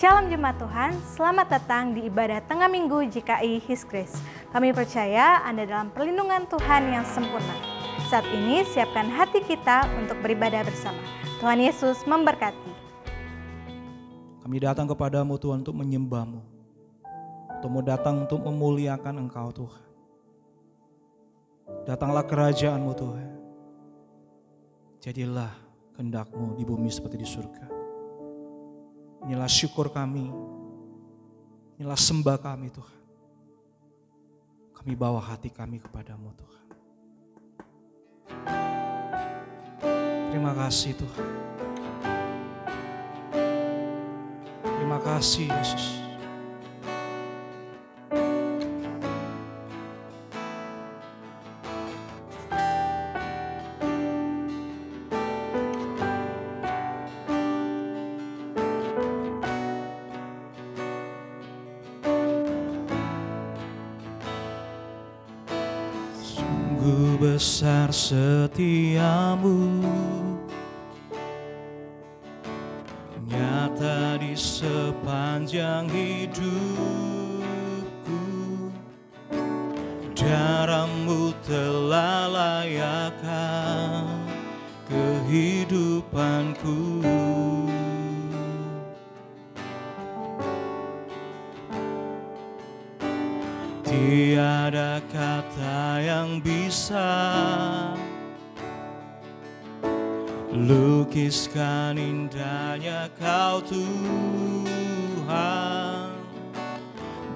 Shalom Jemaat Tuhan, selamat datang di ibadah tengah minggu GKI His Grace. Kami percaya Anda dalam perlindungan Tuhan yang sempurna. Saat ini siapkan hati kita untuk beribadah bersama. Tuhan Yesus memberkati. Kami datang kepadamu Tuhan untuk menyembah-Mu. Untuk mau datang untuk memuliakan Engkau Tuhan. Datanglah kerajaan-Mu Tuhan. Jadilah kehendak-Mu di bumi seperti di surga. Inilah syukur kami. Inilah sembah kami Tuhan. Kami bawa hati kami kepadamu Tuhan. Terima kasih Tuhan. Terima kasih Yesus. Besar setiamu, nyata di sepanjang hidupku. Darah-Mu telah layakkan kehidupanku. Tiada kata yang bisa lukiskan indahnya Kau Tuhan.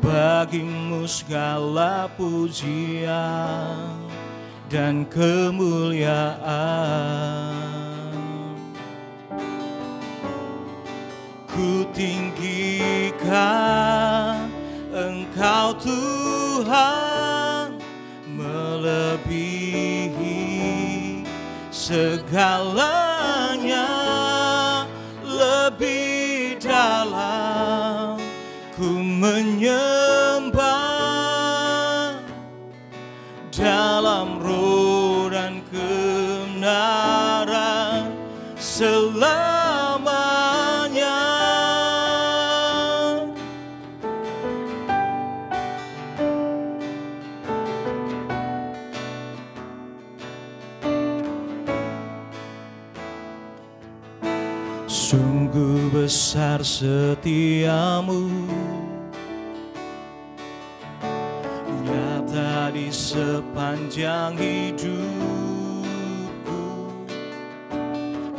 Bagi-Mu segala pujian dan kemuliaan. Ku tinggikan Engkau Tuhan, melebihi segalanya, lebih dalam ku menyembah dalam roh dan kebenaran selamanya. Sungguh besar setiamu, nyata di sepanjang hidupku.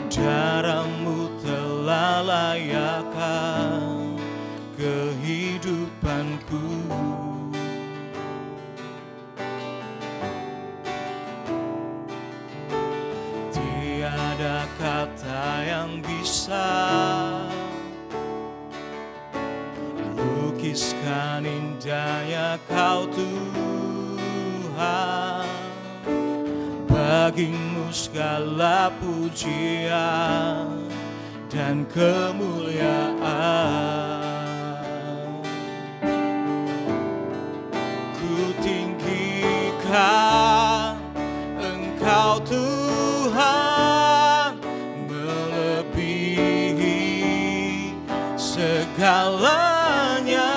Darah-Mu telah layakkan kehidupanku. Tiada kata yang bisa lukiskan indahnya Kau Tuhan. Bagi-Mu segala pujian dan kemuliaan. Ku tinggikan Engkau Tuhan, melebihi segalanya,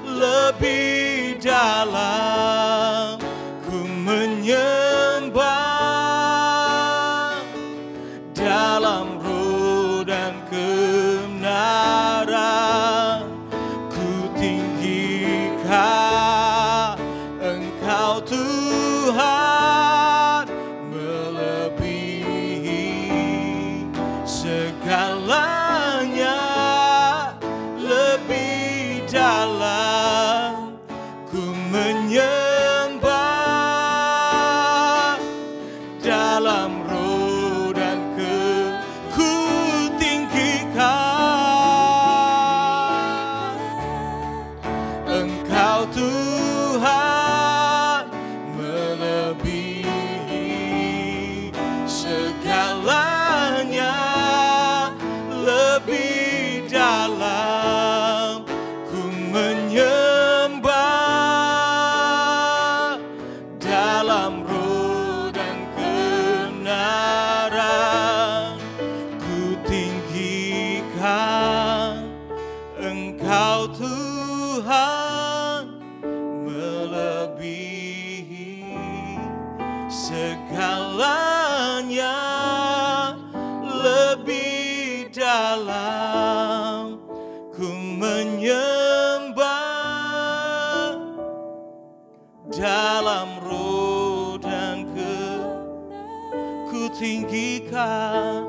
lebih dalam ku menyembah dalam roh dan kebenaran. Ku tinggikan Engkau Tuhan, melebihi segalanya, lebih dalam ku menyembah dalam roh dan ku tinggikan Engkau Tuhan, melebihi segalanya, Tuhan melebihi segalanya, lebih dalam ku menyembah dalam roh dan ku tinggikan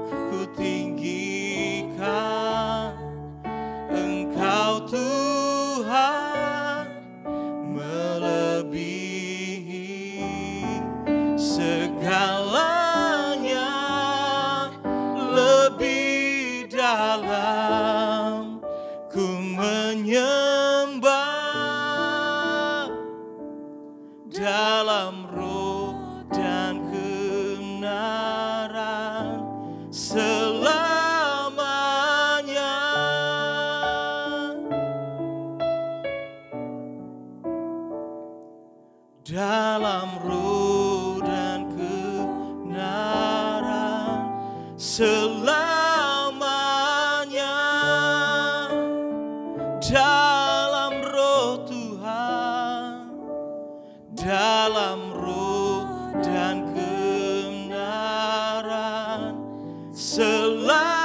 Engkau Tuhan melebihi segalanya, lebih dalam ku menyembah dalam roh dan kebenaran selamanya. Dalam roh dan kebenaran selamanya. Dalam roh Tuhan, dalam roh dan kebenaran selamanya.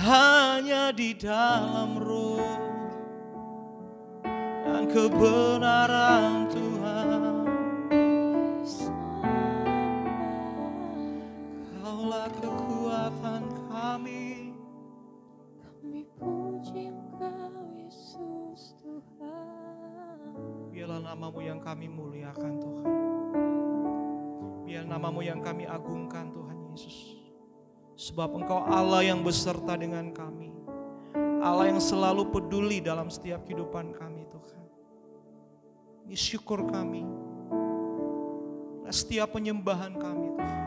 Hanya di dalam roh dan kebenaran Tuhan, Kaulah kekuatan kami. Kami puji Engkau Yesus Tuhan. Biarlah namamu yang kami muliakan Tuhan. Biar namamu yang kami agungkan Tuhan Yesus. Sebab Engkau Allah yang beserta dengan kami. Allah yang selalu peduli dalam setiap kehidupan kami Tuhan. Ini syukur kami. Setiap penyembahan kami Tuhan.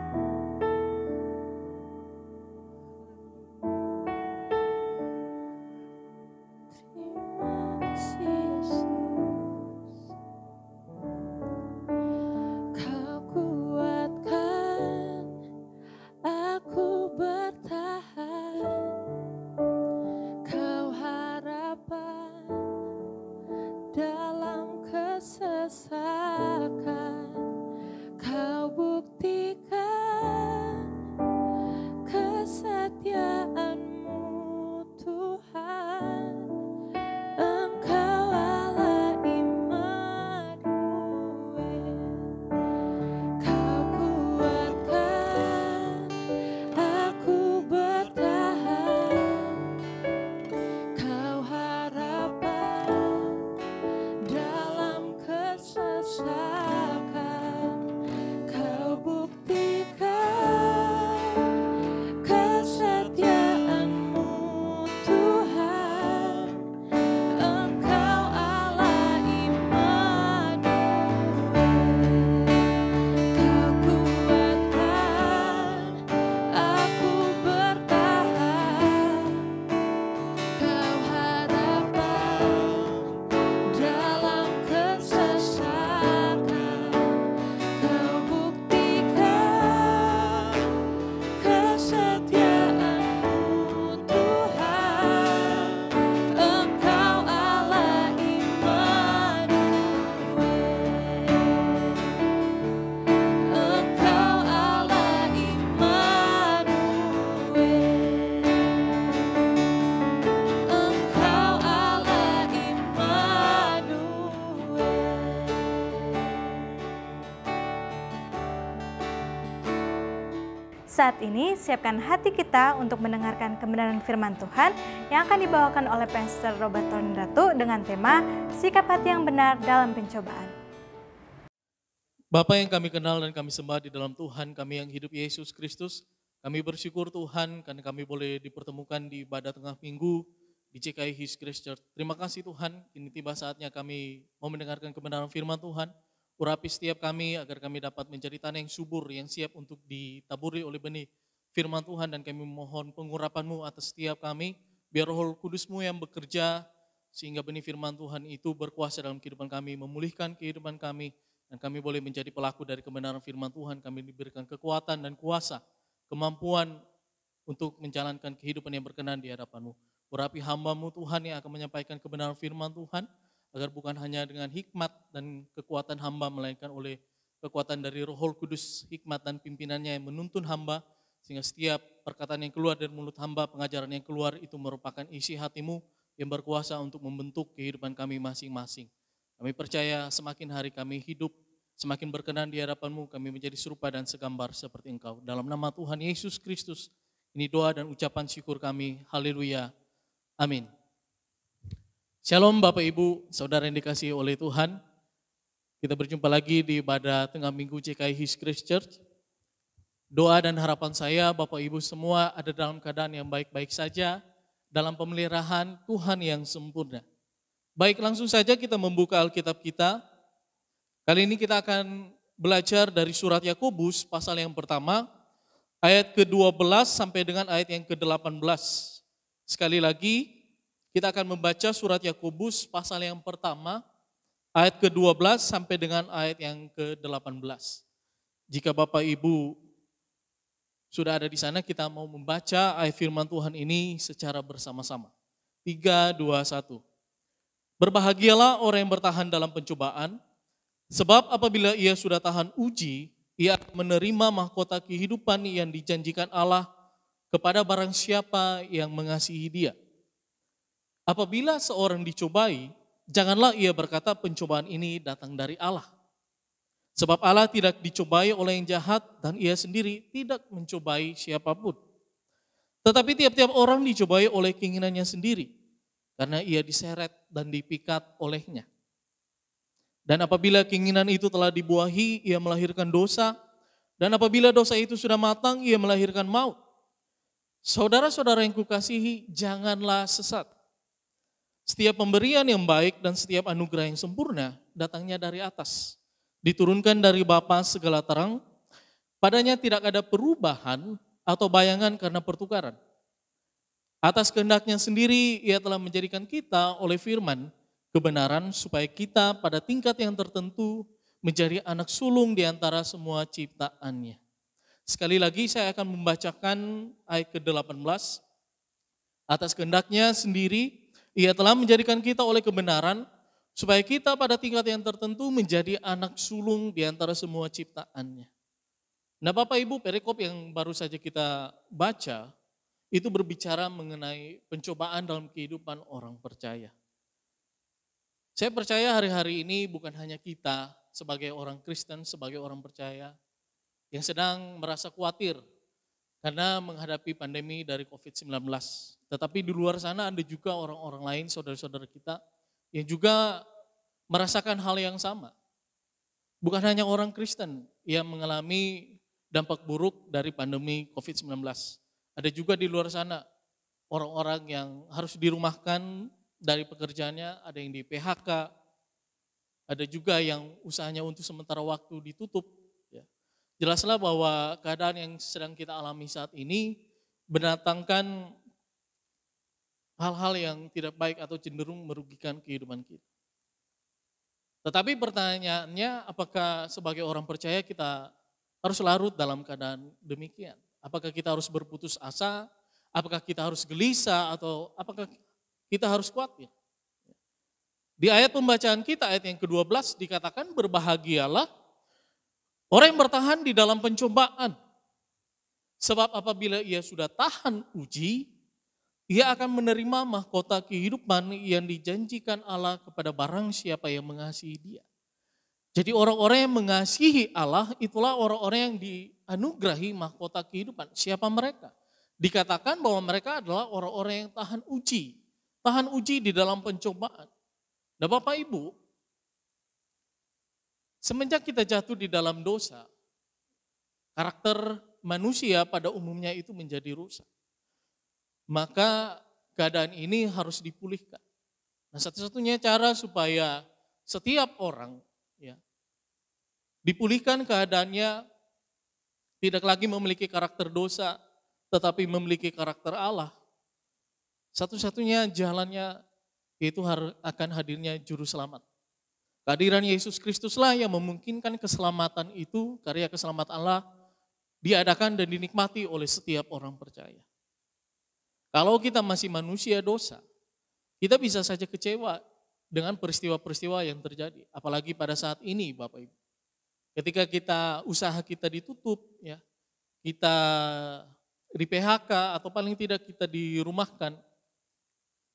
Terima kasih Yesus. Kau kuatkan aku bertahan. Kau harapan dalam kesesakan. Kau buktikan kesetiaan-Mu Tuhan. Engkau Allah Immanuel. Kau kuatkan aku bertahan. Kau harapan dalam kesesakan. Kau buktikan kesetiaan-Mu Tuhan. Engkau Allah Immanuel. Kau kuatkan aku bertahan. Kau harapan dalam kesesakan. Kau buktikan kesetiaan-Mu Tuhan. Engkau Allah Immanuel. Engkau Allah Immanuel. Engkau Allah Immanuel. Saat ini siapkan hati kita untuk mendengarkan kebenaran firman Tuhan yang akan dibawakan oleh Pastor Robert Ratu dengan tema Sikap Hati yang Benar dalam Pencobaan. Bapa yang kami kenal dan kami sembah di dalam Tuhan kami yang hidup Yesus Kristus, kami bersyukur Tuhan karena kami boleh dipertemukan di ibadah tengah minggu di GKI His Grace Church. Terima kasih Tuhan, ini tiba saatnya kami mau mendengarkan kebenaran firman Tuhan. Urapi setiap kami agar kami dapat menjadi tanah yang subur, yang siap untuk ditaburi oleh benih firman Tuhan. Dan kami mohon pengurapan-Mu atas setiap kami, biar Roh Kudus-Mu yang bekerja, sehingga benih firman Tuhan itu berkuasa dalam kehidupan kami, memulihkan kehidupan kami, dan kami boleh menjadi pelaku dari kebenaran firman Tuhan. Kami diberikan kekuatan dan kuasa, kemampuan untuk menjalankan kehidupan yang berkenan di hadapan-Mu. Urapi hamba-Mu Tuhan yang akan menyampaikan kebenaran firman Tuhan, agar bukan hanya dengan hikmat dan kekuatan hamba, melainkan oleh kekuatan dari Roh Kudus, hikmat dan pimpinannya yang menuntun hamba, sehingga setiap perkataan yang keluar dari mulut hamba, pengajaran yang keluar itu merupakan isi hati-Mu yang berkuasa untuk membentuk kehidupan kami masing-masing. Kami percaya semakin hari kami hidup, semakin berkenan di hadapan-Mu, kami menjadi serupa dan segambar seperti Engkau. Dalam nama Tuhan Yesus Kristus, ini doa dan ucapan syukur kami. Haleluya. Amin. Shalom Bapak Ibu, Saudara yang dikasihi oleh Tuhan. Kita berjumpa lagi di ibadah tengah minggu JKI His Grace Church. Doa dan harapan saya Bapak Ibu semua ada dalam keadaan yang baik-baik saja, dalam pemeliharaan Tuhan yang sempurna. Baik, langsung saja kita membuka Alkitab kita. Kali ini kita akan belajar dari surat Yakobus pasal yang pertama, ayat ke-12 sampai dengan ayat yang ke-18. Sekali lagi, kita akan membaca surat Yakobus pasal yang pertama, ayat ke-12 sampai dengan ayat yang ke-18. Jika Bapak Ibu sudah ada di sana, kita mau membaca ayat firman Tuhan ini secara bersama-sama. 3, 2, 1. Berbahagialah orang yang bertahan dalam pencobaan, sebab apabila ia sudah tahan uji, ia akan menerima mahkota kehidupan yang dijanjikan Allah kepada barang siapa yang mengasihi Dia. Apabila seorang dicobai, janganlah ia berkata pencobaan ini datang dari Allah. Sebab Allah tidak dicobai oleh yang jahat dan ia sendiri tidak mencobai siapapun. Tetapi tiap-tiap orang dicobai oleh keinginannya sendiri, karena ia diseret dan dipikat olehnya. Dan apabila keinginan itu telah dibuahi, ia melahirkan dosa. Dan apabila dosa itu sudah matang, ia melahirkan maut. Saudara-saudara yang kukasihi, janganlah sesat. Setiap pemberian yang baik dan setiap anugerah yang sempurna datangnya dari atas. Diturunkan dari Bapa segala terang, padanya tidak ada perubahan atau bayangan karena pertukaran. Atas kehendaknya sendiri ia telah menjadikan kita oleh firman kebenaran supaya kita pada tingkat yang tertentu menjadi anak sulung di antara semua ciptaannya. Sekali lagi saya akan membacakan ayat ke-18. Atas kehendaknya sendiri ia telah menjadikan kita oleh kebenaran, supaya kita pada tingkat yang tertentu menjadi anak sulung di antara semua ciptaannya. Nah Bapak Ibu, perikop yang baru saja kita baca, itu berbicara mengenai pencobaan dalam kehidupan orang percaya. Saya percaya hari-hari ini bukan hanya kita sebagai orang Kristen, sebagai orang percaya, yang sedang merasa khawatir karena menghadapi pandemi dari COVID-19. Tetapi di luar sana ada juga orang-orang lain, saudara-saudara kita, yang juga merasakan hal yang sama. Bukan hanya orang Kristen yang mengalami dampak buruk dari pandemi COVID-19. Ada juga di luar sana orang-orang yang harus dirumahkan dari pekerjaannya, ada yang di PHK, ada juga yang usahanya untuk sementara waktu ditutup. Jelaslah bahwa keadaan yang sedang kita alami saat ini mendatangkan hal-hal yang tidak baik atau cenderung merugikan kehidupan kita. Tetapi pertanyaannya, apakah sebagai orang percaya kita harus larut dalam keadaan demikian? Apakah kita harus berputus asa? Apakah kita harus gelisah? Atau apakah kita harus khawatir? Di ayat pembacaan kita, ayat yang ke-12 dikatakan berbahagialah orang yang bertahan di dalam pencobaan. Sebab apabila ia sudah tahan uji, ia akan menerima mahkota kehidupan yang dijanjikan Allah kepada barang siapa yang mengasihi Dia. Jadi orang-orang yang mengasihi Allah itulah orang-orang yang dianugerahi mahkota kehidupan. Siapa mereka? Dikatakan bahwa mereka adalah orang-orang yang tahan uji. Tahan uji di dalam pencobaan. Nah Bapak Ibu, semenjak kita jatuh di dalam dosa, karakter manusia pada umumnya itu menjadi rusak. Maka keadaan ini harus dipulihkan. Nah satu-satunya cara supaya setiap orang dipulihkan keadaannya, tidak lagi memiliki karakter dosa, tetapi memiliki karakter Allah. Satu-satunya jalannya yaitu akan hadirnya juru selamat. Kehadiran Yesus Kristuslah yang memungkinkan keselamatan itu, karya keselamatan Allah, diadakan dan dinikmati oleh setiap orang percaya. Kalau kita masih manusia dosa, kita bisa saja kecewa dengan peristiwa-peristiwa yang terjadi. Apalagi pada saat ini Bapak Ibu. Ketika usaha kita ditutup, ya, kita di PHK atau paling tidak kita dirumahkan,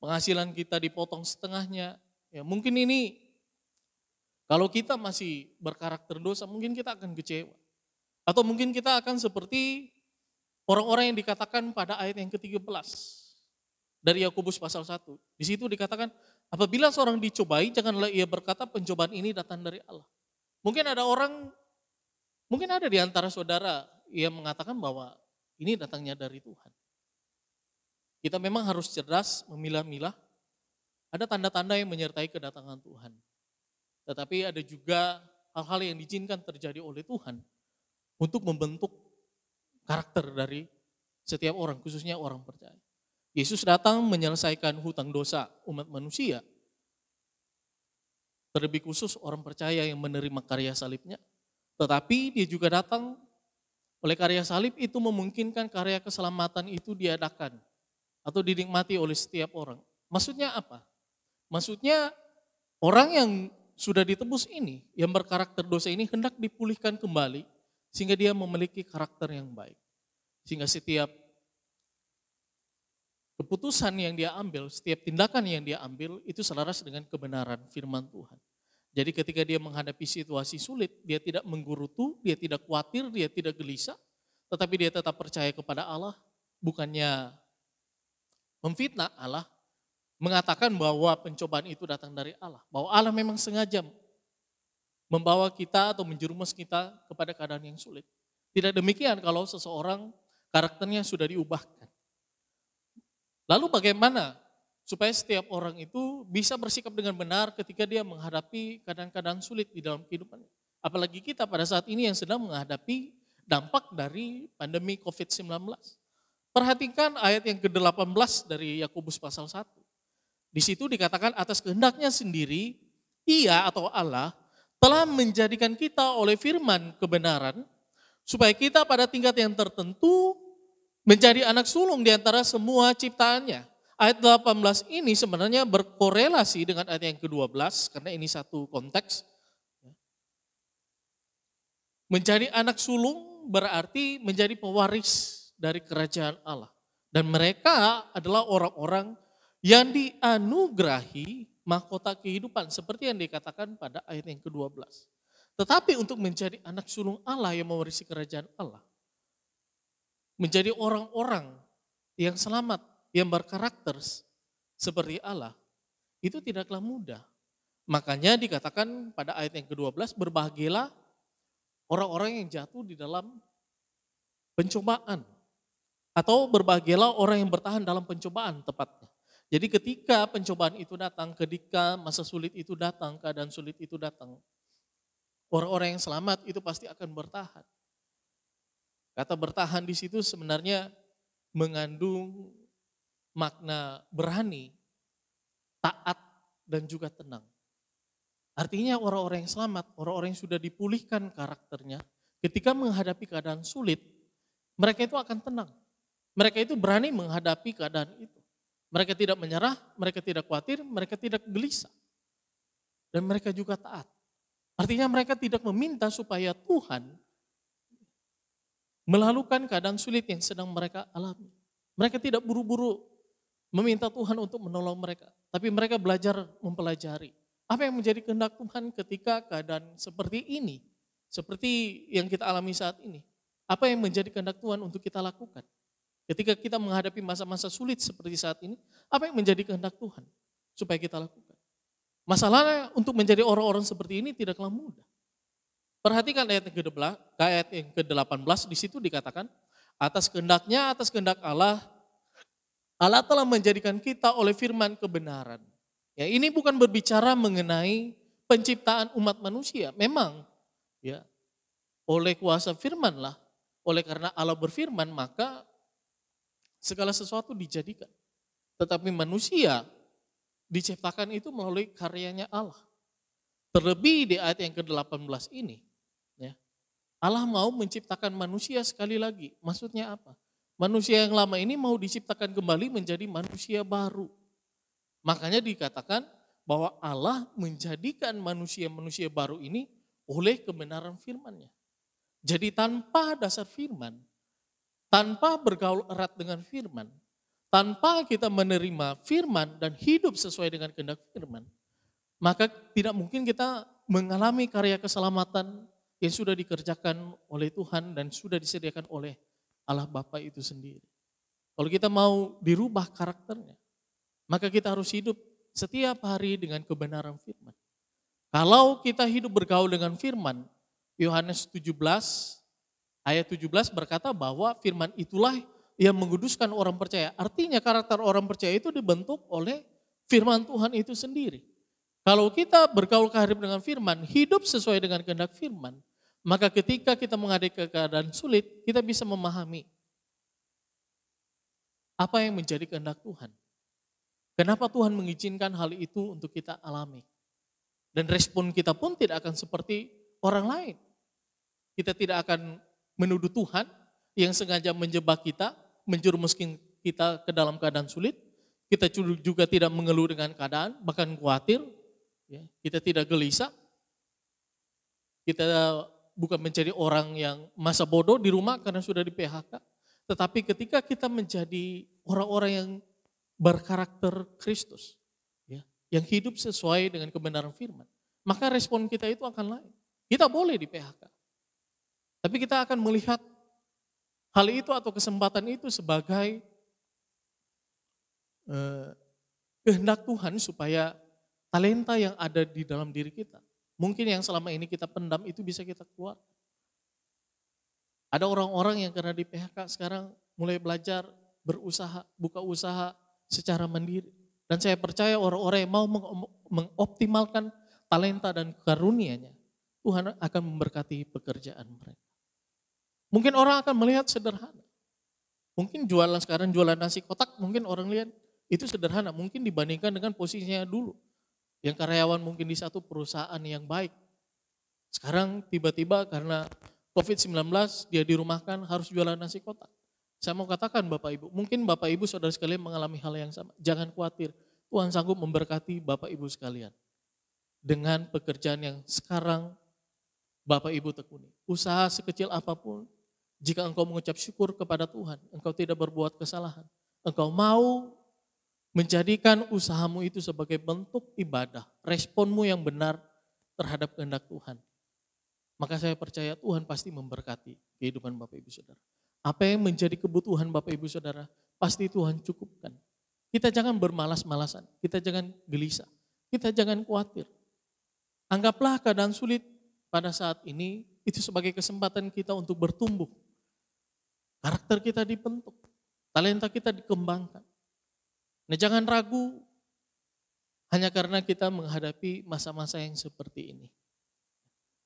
penghasilan kita dipotong setengahnya, ya mungkin ini kalau kita masih berkarakter dosa, mungkin kita akan kecewa. Atau mungkin kita akan seperti orang-orang yang dikatakan pada ayat yang ke-13 dari Yakobus pasal 1. Di situ dikatakan, apabila seorang dicobai, janganlah ia berkata pencobaan ini datang dari Allah. Mungkin ada di antara saudara yang mengatakan bahwa ini datangnya dari Tuhan. Kita memang harus cerdas, memilah-milah. Ada tanda-tanda yang menyertai kedatangan Tuhan. Tetapi ada juga hal-hal yang diizinkan terjadi oleh Tuhan untuk membentuk karakter dari setiap orang, khususnya orang percaya. Yesus datang menyelesaikan hutang dosa umat manusia. Terlebih khusus orang percaya yang menerima karya salibnya. Tetapi dia juga datang oleh karya salib itu memungkinkan karya keselamatan itu diadakan atau dinikmati oleh setiap orang. Maksudnya apa? Maksudnya orang yang sudah ditebus ini, yang berkarakter dosa ini hendak dipulihkan kembali sehingga dia memiliki karakter yang baik. Sehingga setiap keputusan yang dia ambil, setiap tindakan yang dia ambil itu selaras dengan kebenaran firman Tuhan. Jadi ketika dia menghadapi situasi sulit, dia tidak menggerutu, dia tidak khawatir, dia tidak gelisah, tetapi dia tetap percaya kepada Allah, bukannya memfitnah Allah, mengatakan bahwa pencobaan itu datang dari Allah. Bahwa Allah memang sengaja membawa kita atau menjerumus kita kepada keadaan yang sulit. Tidak demikian kalau seseorang karakternya sudah diubahkan. Lalu bagaimana supaya setiap orang itu bisa bersikap dengan benar ketika dia menghadapi keadaan-keadaan sulit di dalam kehidupannya. Apalagi kita pada saat ini yang sedang menghadapi dampak dari pandemi COVID-19. Perhatikan ayat yang ke-18 dari Yakobus pasal 1. Di situ dikatakan atas kehendaknya sendiri, ia atau Allah telah menjadikan kita oleh firman kebenaran, supaya kita pada tingkat yang tertentu menjadi anak sulung di antara semua ciptaannya. Ayat 18 ini sebenarnya berkorelasi dengan ayat yang ke-12, karena ini satu konteks. Menjadi anak sulung berarti menjadi pewaris dari kerajaan Allah. Dan mereka adalah orang-orang yang dianugerahi mahkota kehidupan seperti yang dikatakan pada ayat yang ke-12. Tetapi untuk menjadi anak sulung Allah yang mewarisi kerajaan Allah, menjadi orang-orang yang selamat, yang berkarakter seperti Allah, itu tidaklah mudah. Makanya dikatakan pada ayat yang ke-12, berbahagialah orang-orang yang jatuh di dalam pencobaan. Atau berbahagialah orang yang bertahan dalam pencobaan tepatnya. Jadi ketika pencobaan itu datang, ketika masa sulit itu datang, keadaan sulit itu datang, orang-orang yang selamat itu pasti akan bertahan. Kata bertahan di situ sebenarnya mengandung makna berani, taat, dan juga tenang. Artinya orang-orang yang selamat, orang-orang yang sudah dipulihkan karakternya, ketika menghadapi keadaan sulit, mereka itu akan tenang. Mereka itu berani menghadapi keadaan itu. Mereka tidak menyerah, mereka tidak khawatir, mereka tidak gelisah. Dan mereka juga taat. Artinya mereka tidak meminta supaya Tuhan melalukan keadaan sulit yang sedang mereka alami. Mereka tidak buru-buru meminta Tuhan untuk menolong mereka. Tapi mereka belajar mempelajari. Apa yang menjadi kehendak Tuhan ketika keadaan seperti ini, seperti yang kita alami saat ini. Apa yang menjadi kehendak Tuhan untuk kita lakukan? Ketika kita menghadapi masa-masa sulit seperti saat ini, apa yang menjadi kehendak Tuhan supaya kita lakukan? Masalahnya untuk menjadi orang-orang seperti ini tidaklah mudah. Perhatikan ayat yang ke-18, di situ dikatakan, atas kehendaknya, atas kehendak Allah, Allah telah menjadikan kita oleh firman kebenaran. Ya, ini bukan berbicara mengenai penciptaan umat manusia. Memang ya oleh kuasa firman-lah, oleh karena Allah berfirman maka segala sesuatu dijadikan. Tetapi manusia diciptakan itu melalui karyanya Allah. Terlebih di ayat yang ke-18 ini, ya, Allah mau menciptakan manusia sekali lagi. Maksudnya apa? Manusia yang lama ini mau diciptakan kembali menjadi manusia baru. Makanya dikatakan bahwa Allah menjadikan manusia-manusia baru ini oleh kebenaran firman-Nya. Jadi tanpa dasar firman, tanpa bergaul erat dengan firman, tanpa kita menerima firman dan hidup sesuai dengan kehendak firman, maka tidak mungkin kita mengalami karya keselamatan yang sudah dikerjakan oleh Tuhan dan sudah disediakan oleh Allah Bapa itu sendiri. Kalau kita mau dirubah karakternya, maka kita harus hidup setiap hari dengan kebenaran firman. Kalau kita hidup bergaul dengan firman, Yohanes 17 ayat 17 berkata bahwa firman itulah yang menguduskan orang percaya. Artinya karakter orang percaya itu dibentuk oleh firman Tuhan itu sendiri. Kalau kita bergaul karib dengan firman, hidup sesuai dengan kehendak firman, maka ketika kita menghadapi keadaan sulit, kita bisa memahami apa yang menjadi kehendak Tuhan. Kenapa Tuhan mengizinkan hal itu untuk kita alami. Dan respon kita pun tidak akan seperti orang lain. Kita tidak akan menuduh Tuhan yang sengaja menjebak kita, menjerumuskan kita ke dalam keadaan sulit. Kita juga tidak mengeluh dengan keadaan, bahkan khawatir. Ya, kita tidak gelisah, kita bukan menjadi orang yang masa bodoh di rumah karena sudah di PHK. Tetapi ketika kita menjadi orang-orang yang berkarakter Kristus, ya, yang hidup sesuai dengan kebenaran firman, maka respon kita itu akan lain. Kita boleh di PHK, tapi kita akan melihat hal itu atau kesempatan itu sebagai kehendak Tuhan supaya talenta yang ada di dalam diri kita, mungkin yang selama ini kita pendam itu bisa kita keluar. Ada orang-orang yang karena di PHK sekarang mulai belajar, berusaha, buka usaha secara mandiri. Dan saya percaya orang-orang yang mau mengoptimalkan talenta dan karunia-Nya, Tuhan akan memberkati pekerjaan mereka. Mungkin orang akan melihat sederhana. Mungkin sekarang jualan nasi kotak, mungkin orang lihat itu sederhana. Mungkin dibandingkan dengan posisinya dulu. Yang karyawan mungkin di satu perusahaan yang baik. Sekarang tiba-tiba karena COVID-19 dia dirumahkan harus jualan nasi kotak. Saya mau katakan Bapak Ibu, mungkin Bapak Ibu saudara sekalian mengalami hal yang sama. Jangan khawatir, Tuhan sanggup memberkati Bapak Ibu sekalian. Dengan pekerjaan yang sekarang Bapak Ibu tekuni. Usaha sekecil apapun, jika engkau mengucap syukur kepada Tuhan, engkau tidak berbuat kesalahan. Engkau mau menjadikan usahamu itu sebagai bentuk ibadah, responmu yang benar terhadap kehendak Tuhan. Maka saya percaya Tuhan pasti memberkati kehidupan Bapak Ibu Saudara. Apa yang menjadi kebutuhan Bapak Ibu Saudara, pasti Tuhan cukupkan. Kita jangan bermalas-malasan, kita jangan gelisah, kita jangan khawatir. Anggaplah keadaan sulit pada saat ini itu sebagai kesempatan kita untuk bertumbuh. Karakter kita dibentuk, talenta kita dikembangkan. Nah, jangan ragu hanya karena kita menghadapi masa-masa yang seperti ini.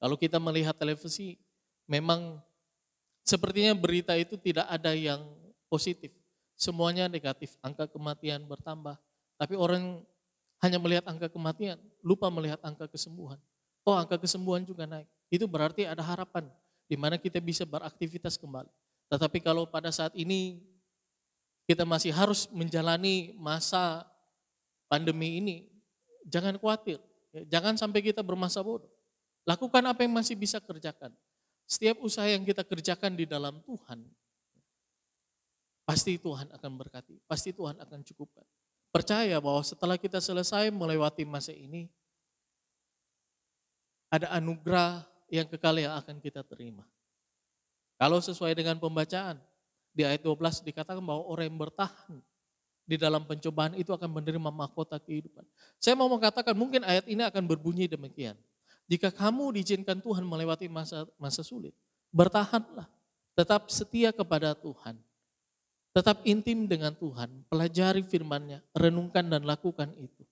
Kalau kita melihat televisi, memang sepertinya berita itu tidak ada yang positif. Semuanya negatif, angka kematian bertambah. Tapi orang hanya melihat angka kematian, lupa melihat angka kesembuhan. Oh, angka kesembuhan juga naik. Itu berarti ada harapan di mana kita bisa beraktivitas kembali. Tetapi kalau pada saat ini kita masih harus menjalani masa pandemi ini, jangan khawatir. Jangan sampai kita bermasa bodoh. Lakukan apa yang masih bisa kerjakan. Setiap usaha yang kita kerjakan di dalam Tuhan, pasti Tuhan akan berkati, pasti Tuhan akan cukupkan. Percaya bahwa setelah kita selesai melewati masa ini, ada anugerah yang kekal yang akan kita terima. Kalau sesuai dengan pembacaan, di ayat 12 dikatakan bahwa orang yang bertahan di dalam pencobaan itu akan menerima mahkota kehidupan. Saya mau mengatakan mungkin ayat ini akan berbunyi demikian. Jika kamu diizinkan Tuhan melewati masa sulit, bertahanlah. Tetap setia kepada Tuhan. Tetap intim dengan Tuhan. Pelajari firman-Nya, renungkan dan lakukan itu.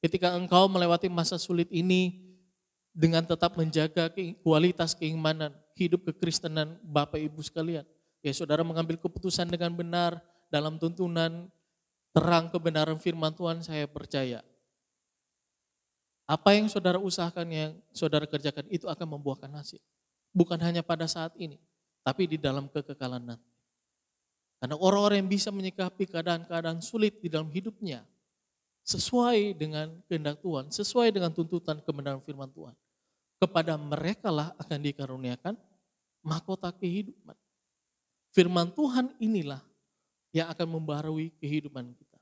Ketika engkau melewati masa sulit ini dengan tetap menjaga kualitas keimanan, hidup kekristenan Bapak Ibu sekalian. Ya, saudara mengambil keputusan dengan benar dalam tuntunan terang kebenaran firman Tuhan, saya percaya Apa yang saudara usahakan, yang saudara kerjakan itu akan membuahkan hasil. Bukan hanya pada saat ini, tapi di dalam kekekalan nanti. Karena orang-orang yang bisa menyikapi keadaan-keadaan sulit di dalam hidupnya, sesuai dengan kehendak Tuhan, sesuai dengan tuntutan kebenaran firman Tuhan, kepada mereka lah akan dikaruniakan mahkota kehidupan. Firman Tuhan inilah yang akan membaharui kehidupan kita.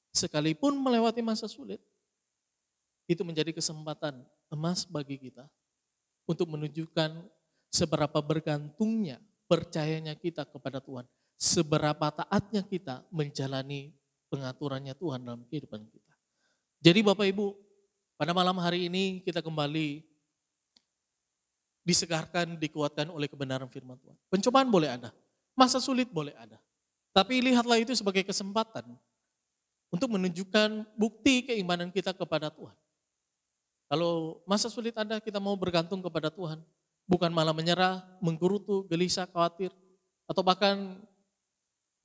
Sekalipun melewati masa sulit, itu menjadi kesempatan emas bagi kita untuk menunjukkan seberapa bergantungnya, percayanya kita kepada Tuhan, seberapa taatnya kita menjalani pengaturannya Tuhan dalam kehidupan kita. Jadi Bapak Ibu, pada malam hari ini kita kembali disegarkan, dikuatkan oleh kebenaran firman Tuhan. Pencobaan boleh ada, masa sulit boleh ada. Tapi lihatlah itu sebagai kesempatan untuk menunjukkan bukti keimanan kita kepada Tuhan. Kalau masa sulit ada, kita mau bergantung kepada Tuhan. Bukan malah menyerah, menggerutu, gelisah, khawatir. Atau bahkan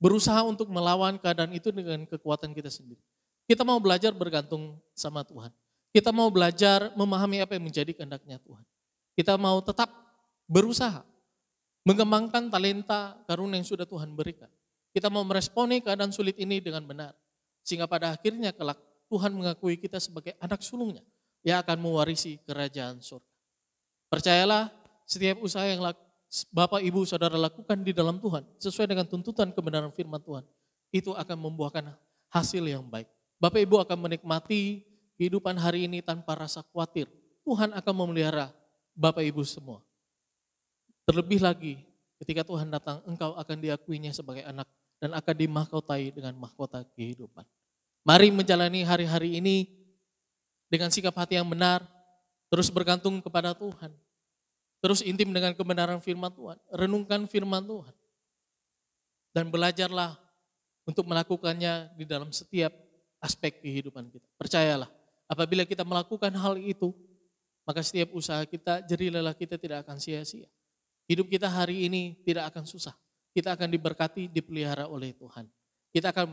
berusaha untuk melawan keadaan itu dengan kekuatan kita sendiri. Kita mau belajar bergantung sama Tuhan. Kita mau belajar memahami apa yang menjadi kehendaknya Tuhan. Kita mau tetap berusaha mengembangkan talenta karunia yang sudah Tuhan berikan. Kita mau meresponi keadaan sulit ini dengan benar. Sehingga pada akhirnya kelak Tuhan mengakui kita sebagai anak sulungnya yang akan mewarisi kerajaan surga. Percayalah, setiap usaha yang Bapak, Ibu, Saudara lakukan di dalam Tuhan, sesuai dengan tuntutan kebenaran firman Tuhan, itu akan membuahkan hasil yang baik. Bapak, Ibu akan menikmati kehidupan hari ini tanpa rasa khawatir. Tuhan akan memelihara Bapak, Ibu semua. Terlebih lagi, ketika Tuhan datang, engkau akan diakuinya sebagai anak dan akan dimahkotai dengan mahkota kehidupan. Mari menjalani hari-hari ini dengan sikap hati yang benar, terus bergantung kepada Tuhan. Terus intim dengan kebenaran firman Tuhan, renungkan firman Tuhan. Dan belajarlah untuk melakukannya di dalam setiap aspek kehidupan kita. Percayalah, apabila kita melakukan hal itu, maka setiap usaha kita, jerih lelah kita tidak akan sia-sia. Hidup kita hari ini tidak akan susah. Kita akan diberkati, dipelihara oleh Tuhan. Kita akan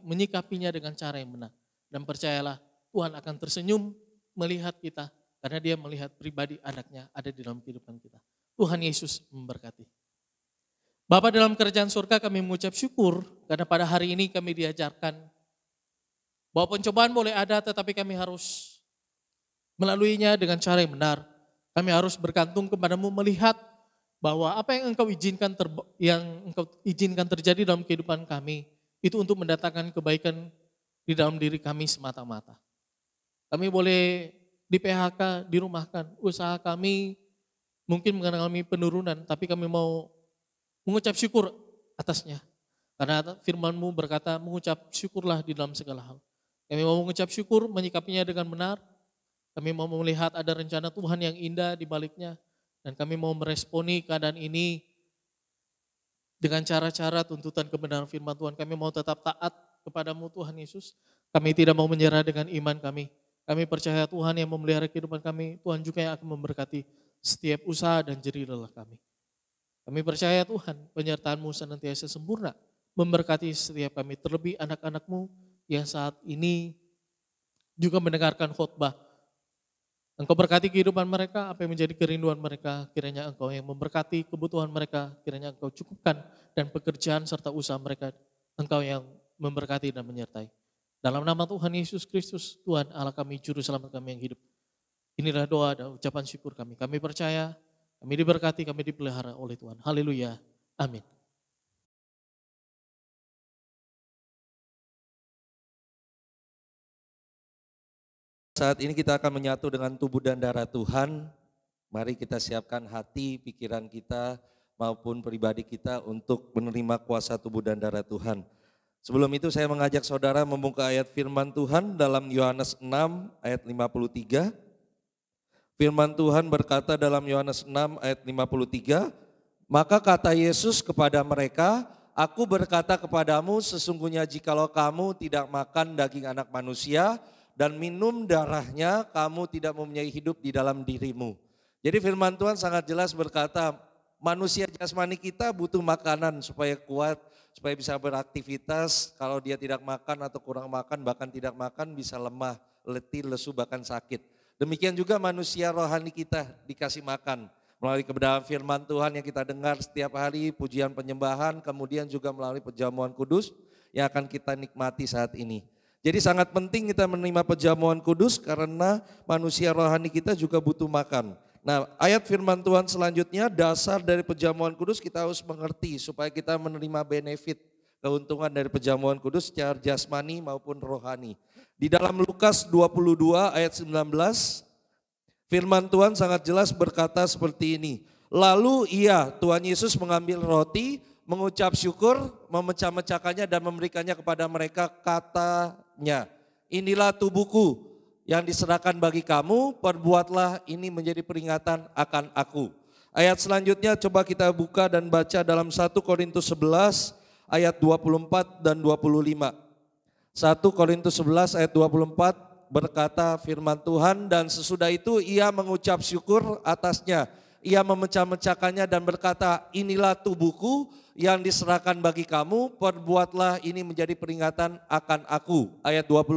menyikapinya dengan cara yang benar. Dan percayalah, Tuhan akan tersenyum melihat kita karena Dia melihat pribadi anaknya ada di dalam kehidupan kita. Tuhan Yesus memberkati. Bapa dalam kerajaan surga, kami mengucap syukur karena pada hari ini kami diajarkan bahwa pencobaan boleh ada tetapi kami harus melaluinya dengan cara yang benar. Kami harus bergantung kepadamu melihat bahwa apa yang Engkau izinkan terjadi dalam kehidupan kami itu untuk mendatangkan kebaikan di dalam diri kami semata-mata. Kami boleh di PHK, dirumahkan, usaha kami mungkin mengalami penurunan, tapi kami mau mengucap syukur atasnya. Karena firman-Mu berkata, mengucap syukurlah di dalam segala hal. Kami mau mengucap syukur, menyikapinya dengan benar. Kami mau melihat ada rencana Tuhan yang indah di baliknya. Dan kami mau meresponi keadaan ini dengan cara-cara tuntutan kebenaran firman Tuhan. Kami mau tetap taat kepadamu Tuhan Yesus. Kami tidak mau menyerah dengan iman kami. Kami percaya Tuhan yang memelihara kehidupan kami, Tuhan juga yang akan memberkati setiap usaha dan jerih lelah kami. Kami percaya Tuhan, penyertaan-Mu senantiasa sempurna, memberkati setiap kami, terlebih anak-anak-Mu yang saat ini juga mendengarkan khotbah. Engkau berkati kehidupan mereka, apa yang menjadi kerinduan mereka, kiranya Engkau yang memberkati kebutuhan mereka, kiranya Engkau cukupkan, dan pekerjaan serta usaha mereka, Engkau yang memberkati dan menyertai. Dalam nama Tuhan Yesus Kristus, Tuhan Allah kami, Juru Selamat kami yang hidup. Inilah doa dan ucapan syukur kami. Kami percaya, kami diberkati, kami dipelihara oleh Tuhan. Haleluya. Amin. Saat ini kita akan menyatu dengan tubuh dan darah Tuhan. Mari kita siapkan hati, pikiran kita maupun pribadi kita untuk menerima kuasa tubuh dan darah Tuhan. Sebelum itu saya mengajak saudara membuka ayat firman Tuhan dalam Yohanes 6 ayat 53. Firman Tuhan berkata dalam Yohanes 6 ayat 53, maka kata Yesus kepada mereka, aku berkata kepadamu sesungguhnya jikalau kamu tidak makan daging anak manusia dan minum darahnya, kamu tidak mempunyai hidup di dalam dirimu. Jadi firman Tuhan sangat jelas berkata, manusia jasmani kita butuh makanan supaya kuat, supaya bisa beraktivitas. Kalau dia tidak makan atau kurang makan, bahkan tidak makan bisa lemah, letih, lesu, bahkan sakit. Demikian juga manusia rohani kita dikasih makan melalui kebenaran firman Tuhan yang kita dengar setiap hari, pujian penyembahan, kemudian juga melalui perjamuan kudus yang akan kita nikmati saat ini. Jadi sangat penting kita menerima perjamuan kudus karena manusia rohani kita juga butuh makan. Nah, ayat firman Tuhan selanjutnya, dasar dari perjamuan kudus kita harus mengerti supaya kita menerima benefit, keuntungan dari perjamuan kudus secara jasmani maupun rohani. Di dalam Lukas 22 ayat 19, firman Tuhan sangat jelas berkata seperti ini. Lalu Tuhan Yesus mengambil roti, mengucap syukur, memecah-mecahkannya dan memberikannya kepada mereka, katanya, inilah tubuhku yang diserahkan bagi kamu, perbuatlah ini menjadi peringatan akan aku. Ayat selanjutnya coba kita buka dan baca dalam 1 Korintus 11 ayat 24 dan 25. 1 Korintus 11 ayat 24 berkata firman Tuhan, dan sesudah itu ia mengucap syukur atasnya. Ia memecah-mecahkannya dan berkata, inilah tubuhku yang diserahkan bagi kamu, perbuatlah ini menjadi peringatan akan aku. Ayat 25.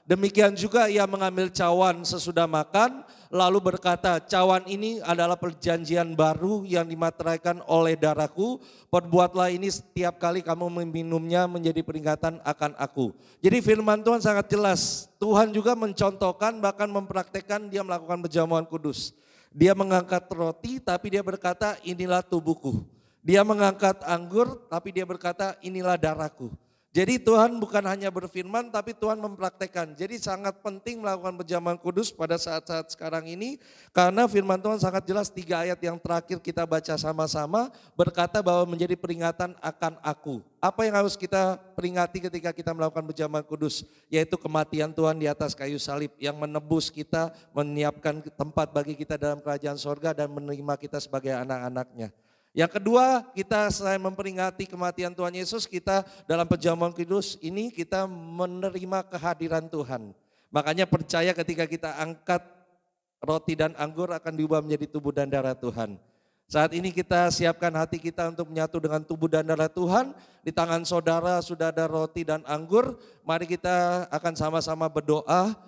Demikian juga ia mengambil cawan sesudah makan, lalu berkata, cawan ini adalah perjanjian baru yang dimateraikan oleh darahku, perbuatlah ini setiap kali kamu meminumnya menjadi peringatan akan aku. Jadi firman Tuhan sangat jelas, Tuhan juga mencontohkan bahkan mempraktekkan dia melakukan perjamuan kudus. Dia mengangkat roti tapi dia berkata inilah tubuhku. Dia mengangkat anggur tapi dia berkata inilah darahku. Jadi Tuhan bukan hanya berfirman tapi Tuhan mempraktekkan. Jadi sangat penting melakukan perjamuan kudus pada saat-saat sekarang ini. Karena firman Tuhan sangat jelas 3 ayat yang terakhir kita baca sama-sama berkata bahwa menjadi peringatan akan aku. Apa yang harus kita peringati ketika kita melakukan perjamuan kudus? Yaitu kematian Tuhan di atas kayu salib yang menebus kita, menyiapkan tempat bagi kita dalam kerajaan sorga dan menerima kita sebagai anak-anaknya. Yang kedua, kita selain memperingati kematian Tuhan Yesus, kita dalam perjamuan kudus ini kita menerima kehadiran Tuhan. Makanya percaya ketika kita angkat roti dan anggur akan diubah menjadi tubuh dan darah Tuhan. Saat ini kita siapkan hati kita untuk menyatu dengan tubuh dan darah Tuhan. Di tangan saudara sudah ada roti dan anggur. Mari kita akan sama-sama berdoa.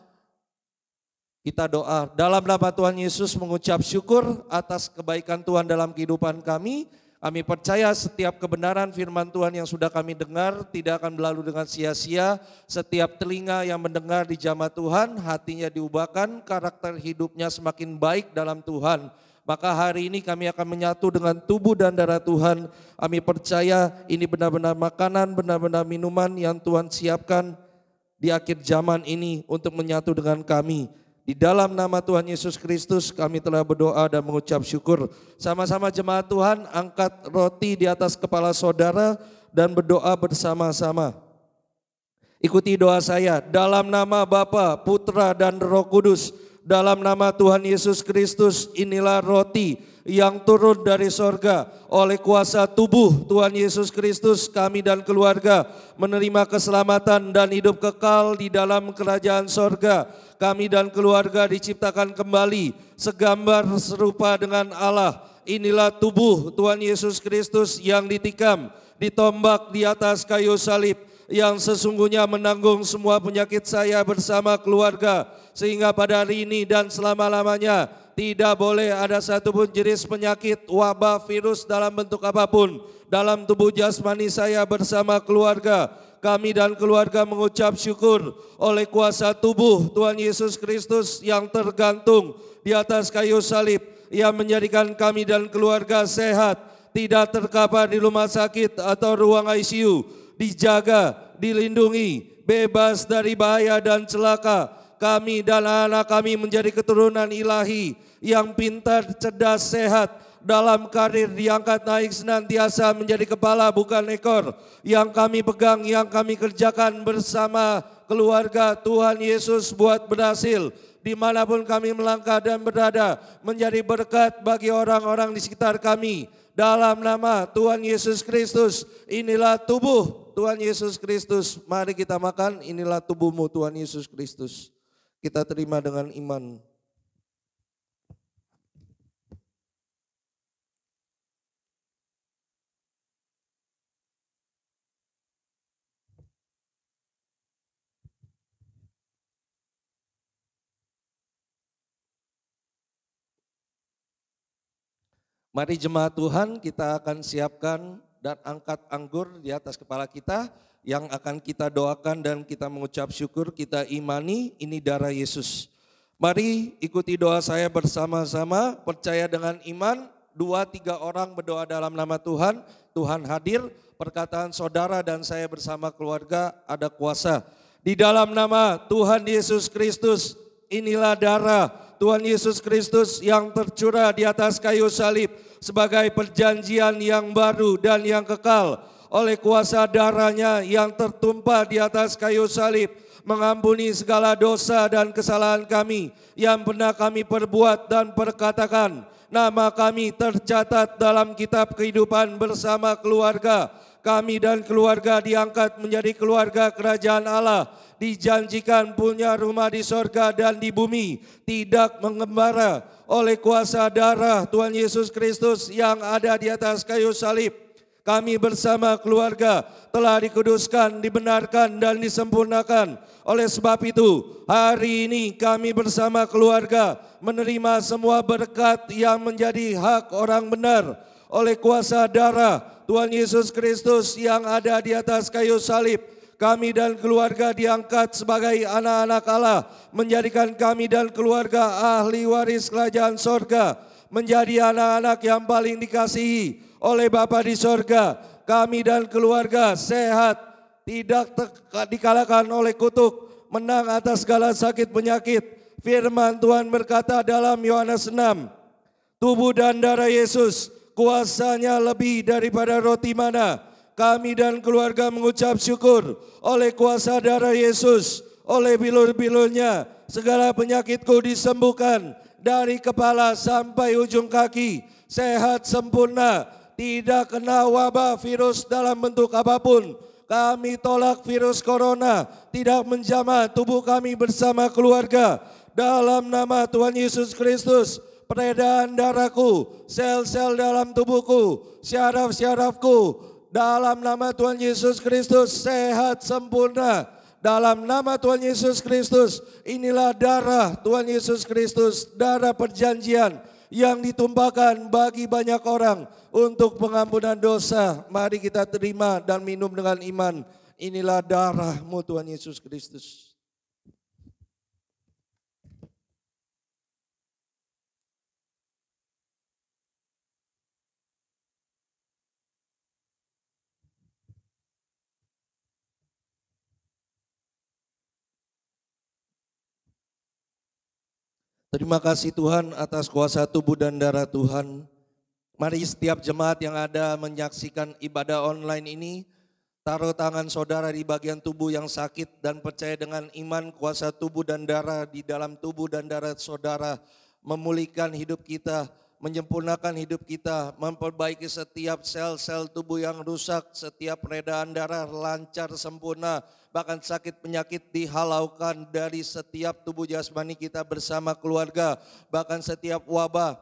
Kita doa, dalam nama Tuhan Yesus mengucap syukur atas kebaikan Tuhan dalam kehidupan kami. Kami percaya setiap kebenaran firman Tuhan yang sudah kami dengar tidak akan berlalu dengan sia-sia. Setiap telinga yang mendengar di jamaah Tuhan, hatinya diubahkan, karakter hidupnya semakin baik dalam Tuhan. Maka hari ini kami akan menyatu dengan tubuh dan darah Tuhan. Kami percaya ini benar-benar makanan, benar-benar minuman yang Tuhan siapkan di akhir zaman ini untuk menyatu dengan kami. Di dalam nama Tuhan Yesus Kristus kami telah berdoa dan mengucap syukur. Sama-sama jemaat Tuhan angkat roti di atas kepala saudara dan berdoa bersama-sama. Ikuti doa saya, dalam nama Bapa, Putra dan Roh Kudus, dalam nama Tuhan Yesus Kristus inilah roti yang turun dari sorga. Oleh kuasa tubuh Tuhan Yesus Kristus kami dan keluarga menerima keselamatan dan hidup kekal di dalam kerajaan sorga. Kami dan keluarga diciptakan kembali segambar serupa dengan Allah. Inilah tubuh Tuhan Yesus Kristus yang ditikam, ditombak di atas kayu salib, yang sesungguhnya menanggung semua penyakit saya bersama keluarga, sehingga pada hari ini dan selama-lamanya tidak boleh ada satupun jenis penyakit, wabah, virus dalam bentuk apapun dalam tubuh jasmani saya bersama keluarga. Kami dan keluarga mengucap syukur oleh kuasa tubuh Tuhan Yesus Kristus yang tergantung di atas kayu salib, yang menjadikan kami dan keluarga sehat, tidak terkapar di rumah sakit atau ruang ICU, dijaga, dilindungi, bebas dari bahaya dan celaka. Kami dan anak kami menjadi keturunan ilahi yang pintar, cerdas, sehat, dalam karir diangkat naik senantiasa menjadi kepala bukan ekor. Yang kami pegang, yang kami kerjakan bersama keluarga Tuhan Yesus buat berhasil. Dimanapun kami melangkah dan berada, menjadi berkat bagi orang-orang di sekitar kami. Dalam nama Tuhan Yesus Kristus, inilah tubuh Tuhan Yesus Kristus. Mari kita makan, inilah tubuhmu Tuhan Yesus Kristus. Kita terima dengan iman. Mari jemaat Tuhan, kita akan siapkan dan angkat anggur di atas kepala kita yang akan kita doakan dan kita mengucap syukur, kita imani ini darah Yesus. Mari ikuti doa saya bersama-sama, percaya dengan iman, 2-3 orang berdoa dalam nama Tuhan, Tuhan hadir, perkataan saudara dan saya bersama keluarga ada kuasa. Di dalam nama Tuhan Yesus Kristus, inilah darah Tuhan Yesus Kristus yang tercurah di atas kayu salib sebagai perjanjian yang baru dan yang kekal. Oleh kuasa darahnya yang tertumpah di atas kayu salib, mengampuni segala dosa dan kesalahan kami yang pernah kami perbuat dan perkatakan. Nama kami tercatat dalam kitab kehidupan bersama keluarga. Kami dan keluarga diangkat menjadi keluarga kerajaan Allah, dijanjikan punya rumah di sorga dan di bumi, tidak mengembara oleh kuasa darah Tuhan Yesus Kristus yang ada di atas kayu salib. Kami bersama keluarga telah dikuduskan, dibenarkan dan disempurnakan. Oleh sebab itu, hari ini kami bersama keluarga menerima semua berkat yang menjadi hak orang benar oleh kuasa darah Tuhan Yesus Kristus yang ada di atas kayu salib. Kami dan keluarga diangkat sebagai anak-anak Allah, menjadikan kami dan keluarga ahli waris kerajaan sorga, menjadi anak-anak yang paling dikasihi oleh Bapa di sorga. Kami dan keluarga sehat, tidak dikalahkan oleh kutuk, menang atas segala sakit penyakit. Firman Tuhan berkata dalam Yohanes 6, tubuh dan darah Yesus kuasanya lebih daripada roti mana. Kami dan keluarga mengucap syukur oleh kuasa darah Yesus, oleh bilur-bilurnya segala penyakitku disembuhkan dari kepala sampai ujung kaki, sehat sempurna, tidak kena wabah virus dalam bentuk apapun. Kami tolak virus corona, tidak menjamah tubuh kami bersama keluarga. Dalam nama Tuhan Yesus Kristus, peredaran darahku, sel-sel dalam tubuhku, syaraf-syarafku, dalam nama Tuhan Yesus Kristus sehat sempurna. Dalam nama Tuhan Yesus Kristus, inilah darah Tuhan Yesus Kristus, darah perjanjian yang ditumpahkan bagi banyak orang untuk pengampunan dosa. Mari kita terima dan minum dengan iman. Inilah darah-Mu Tuhan Yesus Kristus. Terima kasih Tuhan atas kuasa tubuh dan darah Tuhan. Mari setiap jemaat yang ada menyaksikan ibadah online ini, taruh tangan saudara di bagian tubuh yang sakit dan percaya dengan iman kuasa tubuh dan darah di dalam tubuh dan darah saudara memulihkan hidup kita, menyempurnakan hidup kita, memperbaiki setiap sel-sel tubuh yang rusak, setiap peredaran darah lancar sempurna, bahkan sakit penyakit dihalaukan dari setiap tubuh jasmani kita bersama keluarga, bahkan setiap wabah,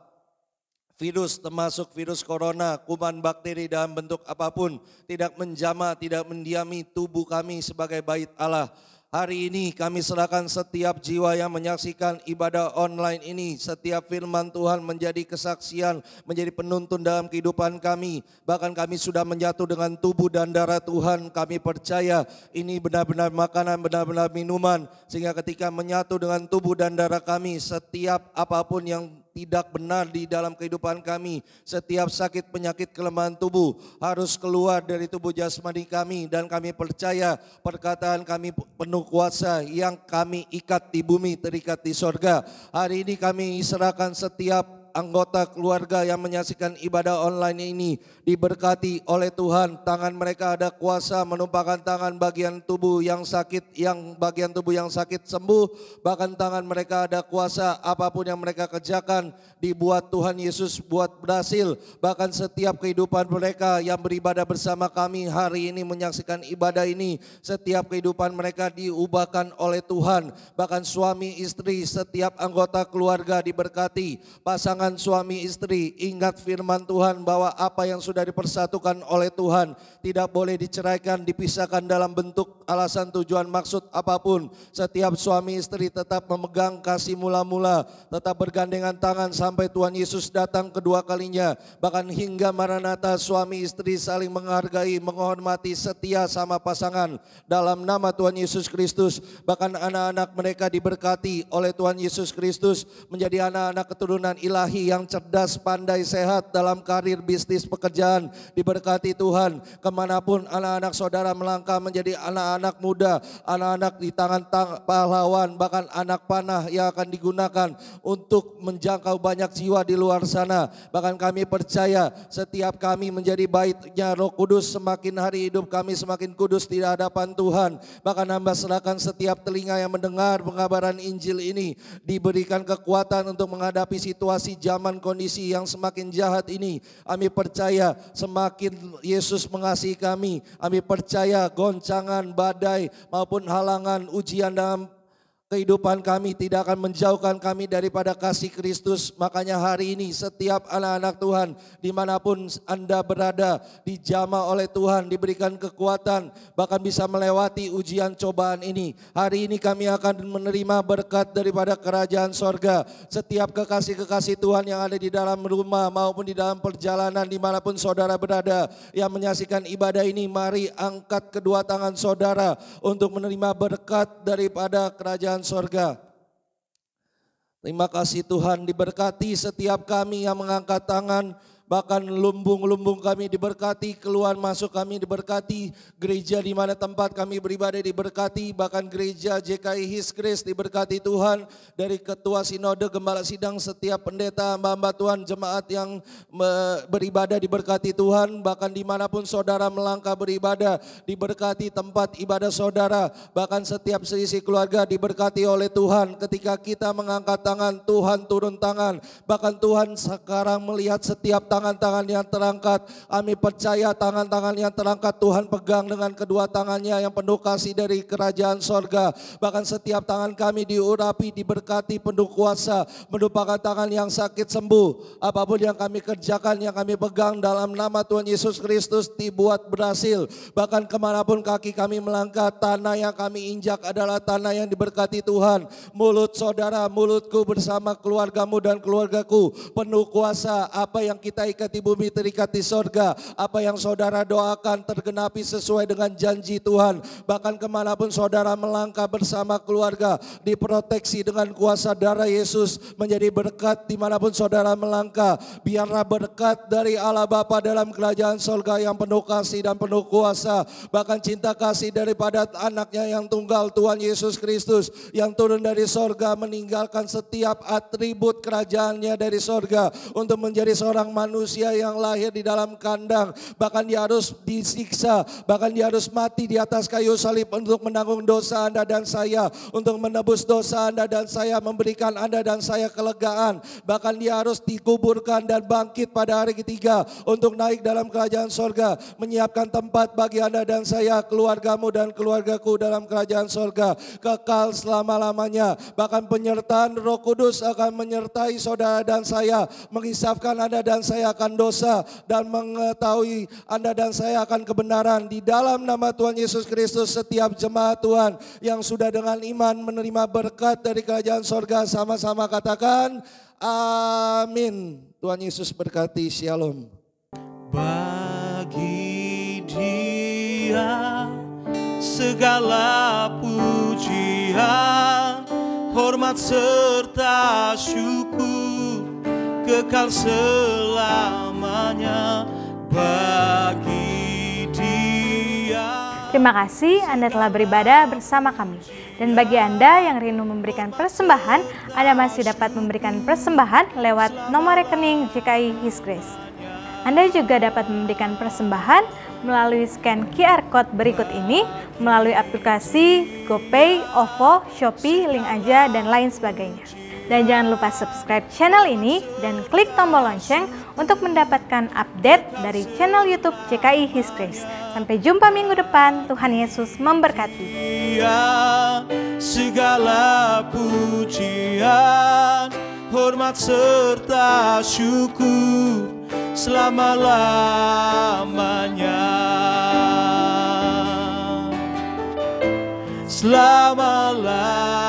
virus termasuk virus corona, kuman bakteri dalam bentuk apapun, tidak menjamah, tidak mendiami tubuh kami sebagai bait Allah. Hari ini kami serahkan setiap jiwa yang menyaksikan ibadah online ini, setiap firman Tuhan menjadi kesaksian, menjadi penuntun dalam kehidupan kami. Bahkan kami sudah menyatu dengan tubuh dan darah Tuhan, kami percaya ini benar-benar makanan, benar-benar minuman. Sehingga ketika menyatu dengan tubuh dan darah kami, setiap apapun yang tidak benar di dalam kehidupan kami, setiap sakit penyakit kelemahan tubuh harus keluar dari tubuh jasmani kami, dan kami percaya perkataan kami penuh kuasa, yang kami ikat di bumi terikat di sorga. Hari ini kami serahkan setiap anggota keluarga yang menyaksikan ibadah online ini diberkati oleh Tuhan. Tangan mereka ada kuasa menumpahkan tangan bagian tubuh yang sakit, yang bagian tubuh yang sakit sembuh. Bahkan tangan mereka ada kuasa, apapun yang mereka kerjakan dibuat Tuhan Yesus buat berhasil. Bahkan setiap kehidupan mereka yang beribadah bersama kami hari ini menyaksikan ibadah ini, setiap kehidupan mereka diubahkan oleh Tuhan. Bahkan suami istri, setiap anggota keluarga diberkati, pasangan pasangan suami istri, ingat firman Tuhan bahwa apa yang sudah dipersatukan oleh Tuhan tidak boleh diceraikan, dipisahkan dalam bentuk alasan, tujuan, maksud apapun. Setiap suami istri tetap memegang kasih mula-mula, tetap bergandengan tangan sampai Tuhan Yesus datang kedua kalinya. Bahkan hingga Maranatha, suami istri saling menghargai, menghormati, setia sama pasangan dalam nama Tuhan Yesus Kristus. Bahkan anak-anak mereka diberkati oleh Tuhan Yesus Kristus, menjadi anak-anak keturunan ilahi yang cerdas, pandai, sehat dalam karir, bisnis, pekerjaan. Diberkati Tuhan, kemanapun anak-anak saudara melangkah menjadi anak-anak muda, anak-anak di tangan pahlawan, bahkan anak panah yang akan digunakan untuk menjangkau banyak jiwa di luar sana. Bahkan kami percaya setiap kami menjadi baitnya Roh Kudus, semakin hari hidup kami semakin kudus di hadapan Tuhan. Bahkan hamba serahkan setiap telinga yang mendengar pengabaran Injil ini, diberikan kekuatan untuk menghadapi situasi zaman kondisi yang semakin jahat ini. Kami percaya semakin Yesus mengasihi kami. Kami percaya goncangan, badai maupun halangan, ujian dalam kehidupan kami tidak akan menjauhkan kami daripada kasih Kristus. Makanya hari ini setiap anak-anak Tuhan dimanapun Anda berada, dijamah oleh Tuhan, diberikan kekuatan, bahkan bisa melewati ujian cobaan ini. Hari ini kami akan menerima berkat daripada kerajaan sorga. Setiap kekasih-kekasih Tuhan yang ada di dalam rumah maupun di dalam perjalanan dimanapun saudara berada yang menyaksikan ibadah ini, mari angkat kedua tangan saudara untuk menerima berkat daripada kerajaan sorga. Terima kasih Tuhan, diberkati setiap kami yang mengangkat tangan. Bahkan lumbung-lumbung kami diberkati, keluar masuk kami diberkati, gereja di mana tempat kami beribadah diberkati, bahkan gereja JKI His Grace diberkati Tuhan, dari ketua sinode, gembala sidang, setiap pendeta, hamba-hamba Tuhan, jemaat yang beribadah diberkati Tuhan. Bahkan dimanapun saudara melangkah beribadah diberkati tempat ibadah saudara, bahkan setiap seisi keluarga diberkati oleh Tuhan. Ketika kita mengangkat tangan, Tuhan turun tangan. Bahkan Tuhan sekarang melihat setiap tangan-tangan yang terangkat. Kami percaya tangan-tangan yang terangkat Tuhan pegang dengan kedua tangannya yang penuh kasih dari kerajaan sorga. Bahkan setiap tangan kami diurapi, diberkati, penuh kuasa, merupakan tangan yang sakit sembuh. Apapun yang kami kerjakan, yang kami pegang dalam nama Tuhan Yesus Kristus dibuat berhasil. Bahkan kemanapun kaki kami melangkah, tanah yang kami injak adalah tanah yang diberkati Tuhan. Mulut saudara, mulutku bersama keluargamu dan keluargaku penuh kuasa. Apa yang kita ikat di bumi terikat di sorga. Apa yang saudara doakan tergenapi sesuai dengan janji Tuhan. Bahkan kemanapun saudara melangkah bersama keluarga, diproteksi dengan kuasa darah Yesus, menjadi berkat dimanapun saudara melangkah. Biarlah berkat dari Allah Bapa dalam kerajaan sorga yang penuh kasih dan penuh kuasa. Bahkan cinta kasih daripada anaknya yang tunggal, Tuhan Yesus Kristus, yang turun dari sorga, meninggalkan setiap atribut kerajaannya dari sorga untuk menjadi seorang manusia yang lahir di dalam kandang. Bahkan dia harus disiksa, bahkan dia harus mati di atas kayu salib untuk menanggung dosa Anda dan saya, untuk menebus dosa Anda dan saya, memberikan Anda dan saya kelegaan. Bahkan dia harus dikuburkan dan bangkit pada hari ketiga untuk naik dalam kerajaan sorga, menyiapkan tempat bagi Anda dan saya, keluargamu dan keluargaku dalam kerajaan sorga, kekal selama-lamanya. Bahkan penyertaan Roh Kudus akan menyertai saudara dan saya, mengisapkan Anda dan saya akan dosa dan mengetahui Anda dan saya akan kebenaran. Di dalam nama Tuhan Yesus Kristus, setiap jemaat Tuhan yang sudah dengan iman menerima berkat dari kerajaan sorga, sama-sama katakan amin. Tuhan Yesus berkati, shalom. Bagi Dia segala pujian, hormat serta syukur kekal selamanya bagi Dia. Terima kasih Anda telah beribadah bersama kami. Dan bagi Anda yang rindu memberikan persembahan, Anda masih dapat memberikan persembahan lewat nomor rekening JKI His Grace. Anda juga dapat memberikan persembahan melalui scan QR Code berikut ini, melalui aplikasi GoPay, OVO, Shopee, Link Aja, dan lain sebagainya. Dan jangan lupa subscribe channel ini dan klik tombol lonceng untuk mendapatkan update dari channel YouTube JKI His Grace. Sampai jumpa minggu depan, Tuhan Yesus memberkati. Segala pujian, hormat serta syukur selama-lamanya. Selama-lamanya.